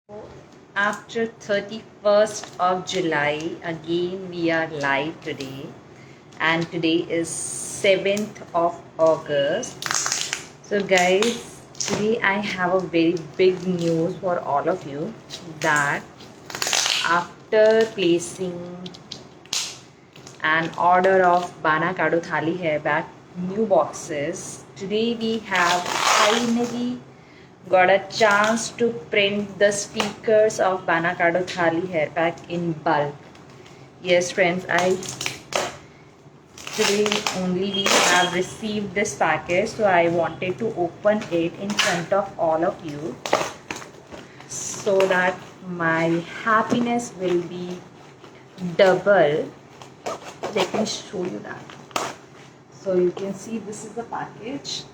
After 31st of July, again we are live today, and today is 7th of August. So guys, today I have a very big news for all of you, that after placing an order of Bana Kado Thali hair bag new boxes, today we have finally got a chance to print the stickers of Bana Kado Thali hair pack in bulk. Yes friends, I today only we have received this package, so I wanted to open it in front of all of you so that my happiness will be double. Let me show you that. So you can see this is the package.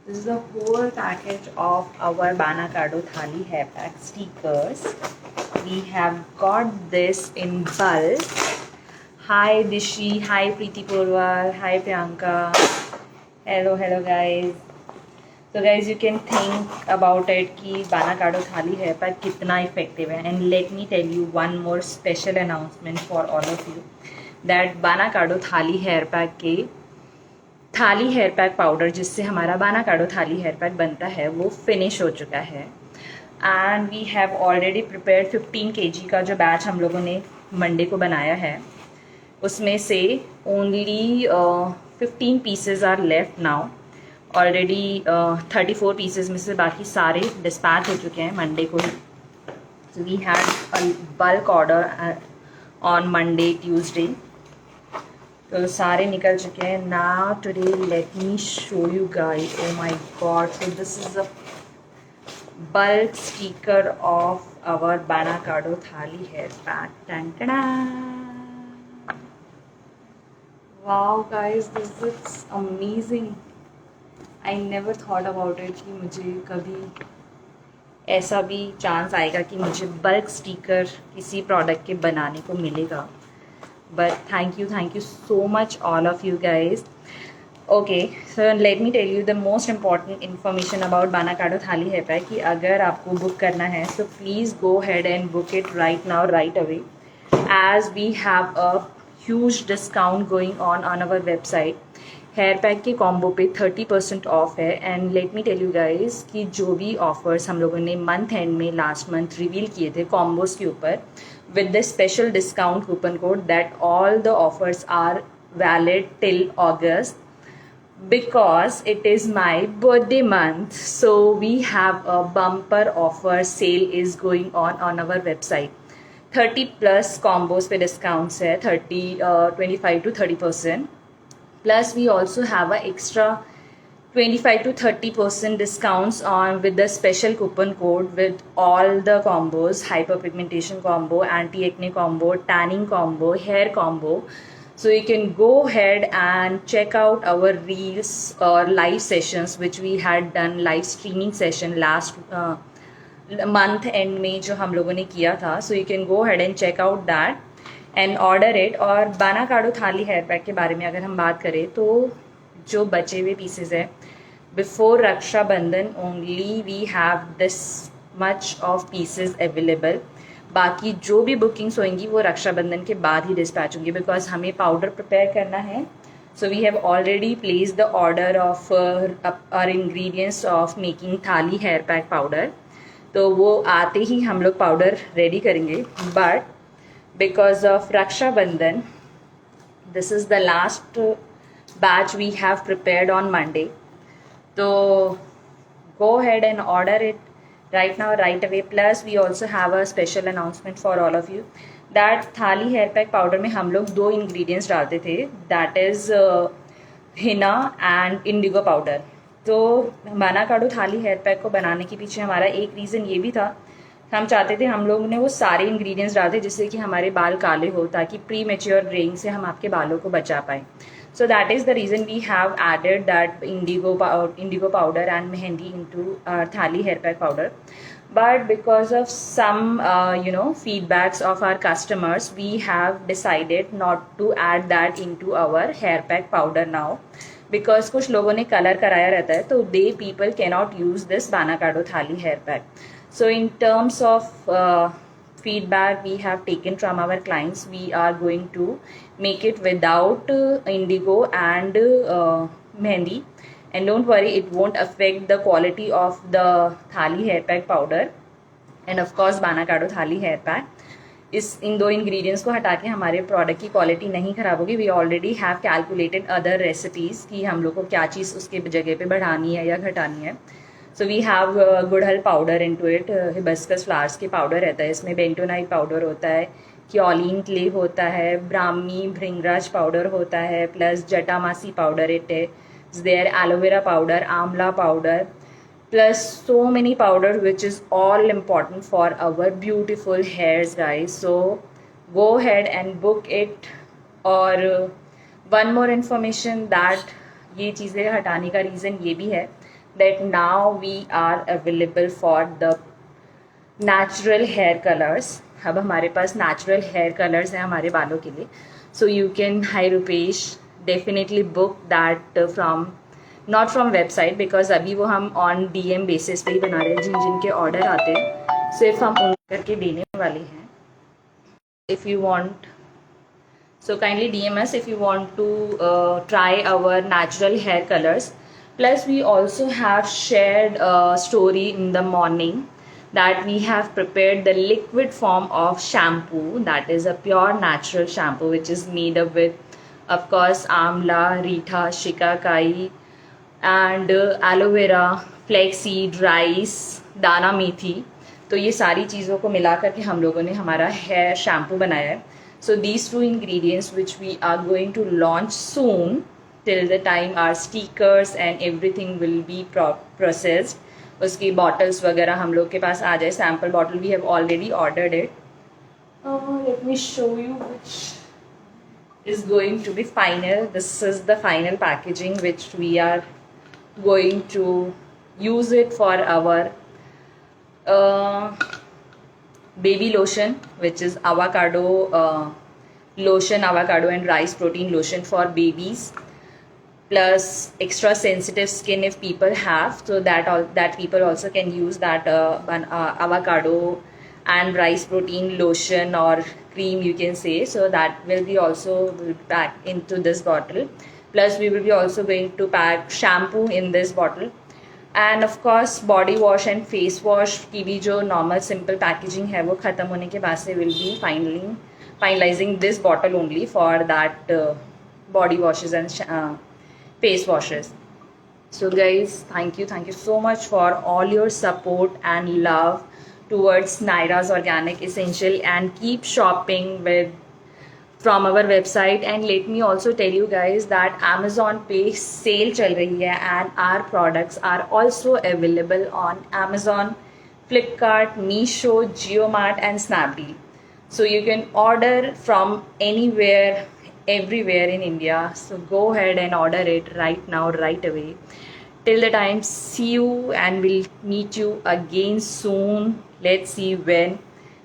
This is the whole package of our Bana Kado Thali hair pack stickers. We have got this in bulk. Hi Dishi, hi Preeti Porwal, hi Priyanka. Hello guys. So guys, you can think about it कि Bana Kado Thali hair pack कितना effective है. And let me tell you one more special announcement for all of you, that Bana Kado Thali hair pack के थाली hair pack powder जिससे हमारा बाना काडो थाली हेयर पैक बनता है वो फिनिश हो चुका है. And we have already prepared 15 kg का जो बैच हम लोगों ने मंडे को बनाया है, उसमें से only 15 pieces are left now. Already 34 pieces में से बाकी सारे डिस्पैच हो चुके हैं मंडे को ही. So we had a bulk order on Monday Tuesday, तो सारे निकल चुके हैं. Now today let me show you guys. Oh my god, so this is a bulk sticker of our बाना काडो थाली हेयर पैक. टंटना, wow guys, this is amazing. I never thought about it कि मुझे कभी ऐसा भी चांस आएगा कि मुझे बल्क स्टिकर किसी प्रोडक्ट के बनाने को मिलेगा. But thank you so much all of you guys. Okay, so let me tell you the most important information about Bana Kado Thali hair pack कि अगर आपको बुक करना है so please go ahead and book it right now, right away, as we have a huge discount going on our website. Hair pack के combo पे 30% off है. And let me tell you guys कि जो भी offers हम लोगों ने month end में लास्ट मंथ रिवील किए थे कॉम्बोज के ऊपर with the special discount coupon code, that all the offers are valid till August, because it is my birthday month. So we have a bumper offer sale is going on our website. 30 plus combos पे discounts है, 25 to 30%. Plus we also have a extra 25 to 30% discounts on with the special coupon code with all the combos: hyperpigmentation combo, anti-acne combo, tanning combo, hair combo. So you can go ahead and check out our reels or live sessions which we had done live streaming session last month end में जो हम लोगों ने किया था. So you can go ahead and check out that and order it. और बाना काडो थाली हेयर पैक के बारे में अगर हम बात करें तो जो बचे हुए पीसेज है before Rakshabandhan only we have this much of pieces available. बाकी जो भी बुकिंग्स होंगी वो रक्षाबंधन के बाद ही डिस्पैच होंगी, बिकॉज हमें पाउडर प्रिपेयर करना है. So we have already place the order of our ingredients of making Thali hair pack powder. तो वो आते ही हम लोग पाउडर रेडी करेंगे. But because of Rakshabandhan this is the last batch we have prepared on Monday. So go ahead and order it right now, right away. Plus we also have a special announcement for all of you that थाली hair pack powder में हम लोग 2 ingredients डालते थे, that is Hina and Indigo powder. तो बाना काडो थाली हेयर पैक को बनाने के पीछे हमारा एक रीज़न ये भी था, हम चाहते थे हम लोग ने वो सारे इंग्रेडिएंट्स डालते जिससे कि हमारे बाल काले हो, ताकि प्री मेच्योर ग्रेइंग से हम आपके बालों को बचा पाए. So that is the reason we have added that indigo powder and mehndi into थाली hair pack powder. But because of some feedbacks of our customers, we have decided not to add that into our hair pack powder now, because कुछ लोगों ने colour कराया रहता है तो they people cannot use this बाना काडो थाली hair pack. So in terms of feedback we have taken from our clients, we are going to make it without indigo and mehendi, and don't worry, it won't affect the quality of the thali hair pack powder and of course बानाकाडो थाली hair pack. इन दो ingredients को हटा के हमारे product की quality नहीं खराब होगी. We already have calculated other recipes कि हम लोग को क्या चीज़ उसके जगह पे बढ़ानी है या घटानी है. सो वी हैव गुड़हल powder into it. Hibiscus flowers के पाउडर रहता है इसमें, बेंटोनाइट पाउडर होता है, क्योलिन क्ले होता है, ब्राह्मी भृंगराज पाउडर होता है, plus jatamansi powder it is there, aloe vera powder, amla powder, plus so many powder which is all important for our beautiful hairs guys. So go ahead and book it. और one more information that ये चीज़ें हटाने का reason ये भी है that now we are available for the natural hair colors. अब हमारे पास natural hair colors हैं हमारे बालों के लिए. So you can, hi Rupesh, definitely book that from not from website, because अभी वो हम ऑन DM बेसिस पे ही बना रहे हैं. जिनके ऑर्डर आते हैं सिर्फ हम उन करके देने वाले हैं. If you want, so kindly DM us if you want to try our natural hair colors. Plus we also have shared a story in the morning that we have prepared the liquid form of shampoo, that is a pure natural shampoo which is made up with of course amla, Reetha, shikakai and aloe vera, flaxseed, rice, दाना मेथी. तो ये सारी चीज़ों को मिला करके हम लोगों ने हमारा हेयर शैम्पू बनाया है. So these two ingredients which we are going to launch soon, till the time are stickers and everything will be processed. उसकी बॉटल्स वगैरह हम लोग के पास आ जाए. Sample bottle we have already ordered it. Let me show you which is going to be final. This is the final packaging which we are going to use it for our baby lotion, which is avocado lotion, avocado and rice protein lotion for babies, plus extra sensitive skin if people have, so that people also can use that avocado and rice protein lotion or cream you can say. So that will be also packed into this bottle. Plus we will be also going to pack shampoo in this bottle, and of course body wash and face wash की भी जो normal simple packaging है वो ख़त्म होने के बाद से will be finalizing this bottle only for that body washes and face washes. So guys, thank you so much for all your support and love towards Naira's Organic Essential, and keep shopping from our website. And let me also tell you guys that Amazon पे sale चल रही है and our products are also available on Amazon, Flipkart, Meesho, JioMart and Snapdeal. So you can order from anywhere, everywhere in India. So go ahead and order it right now, right away. Till the time, see you and we'll meet you again soon. Let's see when.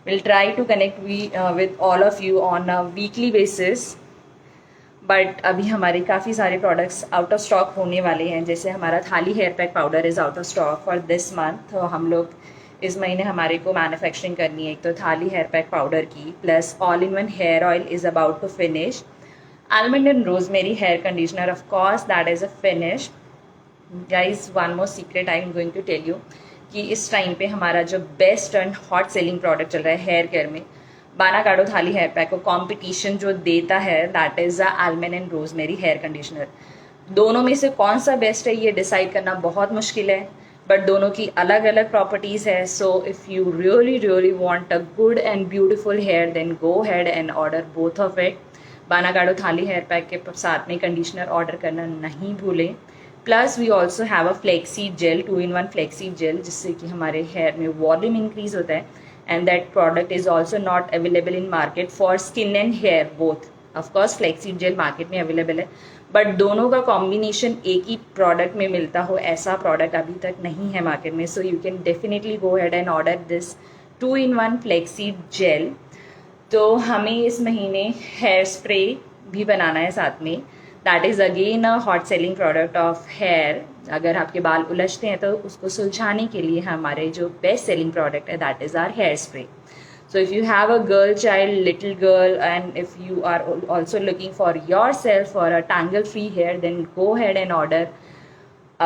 We'll try to connect with all of you on a weekly basis. But अभी हमारे काफ़ी सारे products out of stock होने वाले हैं. जैसे हमारा Thali hair pack powder is out of stock for this month. तो हम लोग इस महीने हमारे को मैन्युफैक्चरिंग करनी है एक तो थाली हेयर पैक पाउडर की, plus all in one hair oil is about to finish. Almond and rosemary hair conditioner, of course that is a finish. Guys one more secret I am going to tell you कि इस time पे हमारा जो best and hot selling product चल रहा है hair care में, बानाकाडो थाली हेयर पैक को कंपटीशन जो देता है that is a almond and rosemary hair conditioner. दोनों में से कौन सा बेस्ट है ये डिसाइड करना बहुत मुश्किल है, बट दोनों की अलग अलग प्रॉपर्टीज़ है. So if you really want a good and beautiful hair then go head and order both of it. बानाकाडो थाली हेयर पैक के साथ में कंडीशनर ऑर्डर करना नहीं भूलें. Plus we also have a flaxseed gel, 2-in-1 flaxseed gel, जिससे कि हमारे हेयर में वॉल्यूम इंक्रीज होता है. And that product is also not available in market for skin and hair both. Of course flaxseed gel market में available है, but दोनों का कॉम्बिनेशन एक ही प्रोडक्ट में मिलता हो ऐसा प्रोडक्ट अभी तक नहीं है मार्केट में. So you can definitely go head and order this 2-in-1 flaxseed gel. तो हमें इस महीने हेयर स्प्रे भी बनाना है साथ में. That is again a hot selling product of hair. अगर आपके बाल उलझते हैं तो उसको सुलझाने के लिए हमारे जो बेस्ट सेलिंग प्रोडक्ट है that is our hair spray. So if you have a girl child, little girl, and if you are also looking for yourself for a tangle free hair, then go ahead and order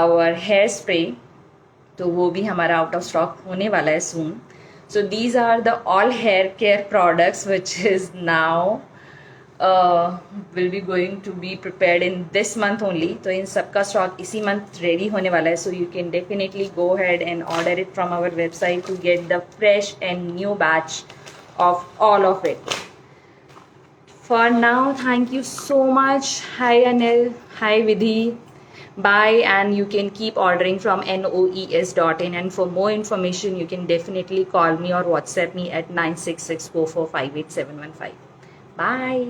our hair spray. तो वो भी हमारा out of stock होने वाला है soon. So these are the all hair care products which is now will be going to be prepared in this month only. तो इन सबका स्टॉक इसी मंथ रेडी होने वाला है. So you can definitely go head and order it from our website to get the fresh and new batch of all of it. For now, thank you so much. Hi Anil, hi Vidhi, bye, and you can keep ordering from noes.in, and for more information you can definitely call me or WhatsApp me at 9664458715. Bye.